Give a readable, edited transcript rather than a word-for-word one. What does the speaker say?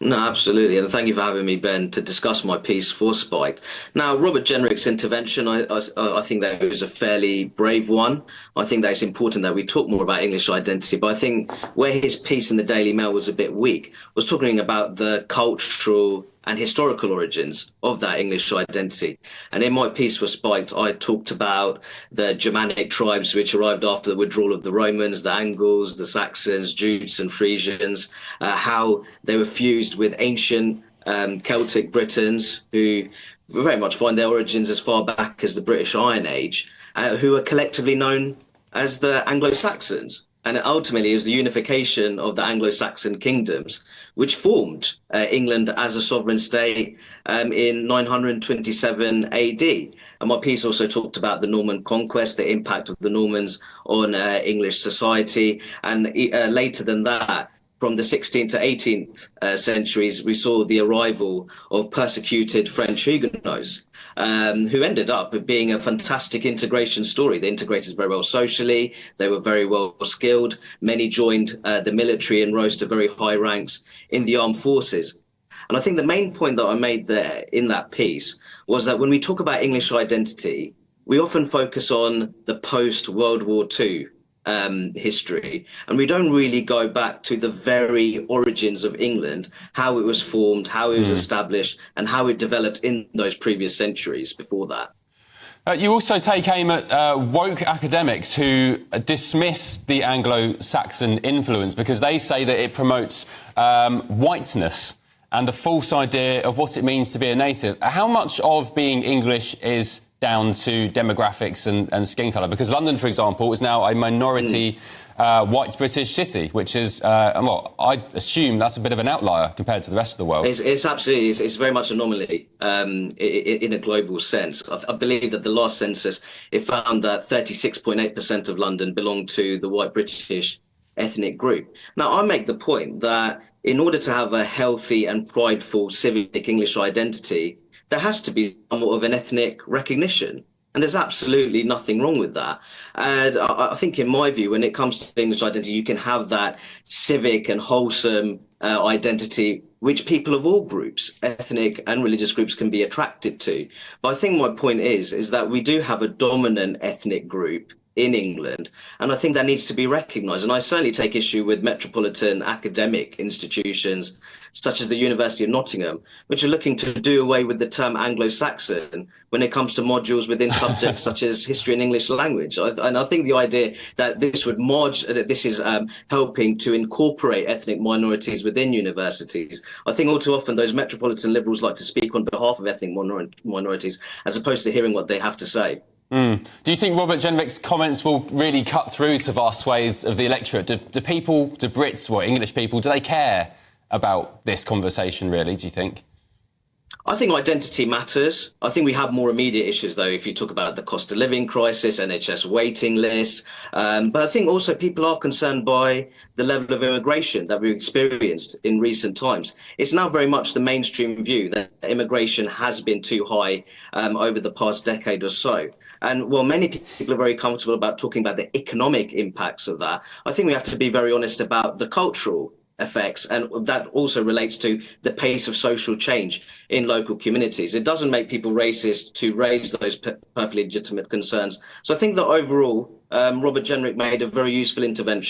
No, absolutely. And thank you for having me, Ben, to discuss my piece for Spiked. Now, Robert Jenrick's intervention, I think that it was a fairly brave one. I think that it's important that we talk more about English identity. But I think where his piece in the Daily Mail was a bit weak was talking about the cultural and historical origins of that English identity. And in my piece for Spiked, I talked about the Germanic tribes which arrived after the withdrawal of the Romans, the Angles, the Saxons, Jutes and Frisians, how they were fused with ancient Celtic Britons who very much find their origins as far back as the British Iron Age, who are collectively known as the Anglo-Saxons. And ultimately, it was the unification of the Anglo-Saxon kingdoms which formed England as a sovereign state in 927 AD. And my piece also talked about the Norman conquest, the impact of the Normans on English society. And later than that, from the 16th to 18th centuries, we saw the arrival of persecuted French Huguenots, who ended up being a fantastic integration story. They integrated very well socially. They were very well skilled. Many joined the military and rose to very high ranks in the armed forces. And I think the main point that I made there in that piece was that when we talk about English identity, we often focus on the post-World War II history. And we don't really go back to the very origins of England, how it was formed, how it was established, and how it developed in those previous centuries before that. You also take aim at woke academics who dismiss the Anglo-Saxon influence because they say that it promotes whiteness and a false idea of what it means to be a native. How much of being English is down to demographics and skin colour? Because London, for example, is now a minority white British city, which is, well, I assume that's a bit of an outlier compared to the rest of the world. It's absolutely, it's very much an anomaly in a global sense. I believe that the last census, it found that 36.8% of London belonged to the white British ethnic group. Now, I make the point that in order to have a healthy and prideful civic English identity, there has to be somewhat of an ethnic recognition. And there's absolutely nothing wrong with that. And I think, in my view, when it comes to English identity, you can have that civic and wholesome identity, which people of all groups, ethnic and religious groups, can be attracted to. But I think my point is that we do have a dominant ethnic group in England, and I think that needs to be recognised. And I certainly take issue with metropolitan academic institutions such as the University of Nottingham, which are looking to do away with the term Anglo-Saxon when it comes to modules within subjects such as history and English language. And I think the idea that this would this is helping to incorporate ethnic minorities within universities. I think all too often those metropolitan liberals like to speak on behalf of ethnic minorities as opposed to hearing what they have to say. Do you think Robert Jenrick's comments will really cut through to vast swathes of the electorate? Do people, do Brits, what, English people, do they care about this conversation, really, do you think? I think identity matters. I think we have more immediate issues, though, if you talk about the cost of living crisis, NHS waiting list. But I think also people are concerned by the level of immigration that we've experienced in recent times. It's now very much the mainstream view that immigration has been too high over the past decade or so. And while many people are very comfortable about talking about the economic impacts of that, I think we have to be very honest about the cultural effects, and that also relates to the pace of social change in local communities. It doesn't make people racist to raise those perfectly legitimate concerns. So I think that overall, Robert Jenrick made a very useful intervention.